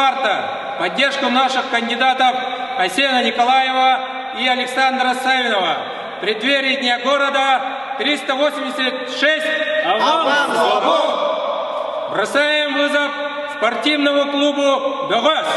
марта в поддержку наших кандидатов Асена Николаева и Александра Савинова. В преддверии Дня города 386 «Аван свобод!» Бросаем вызов спортивному клубу «Дагас».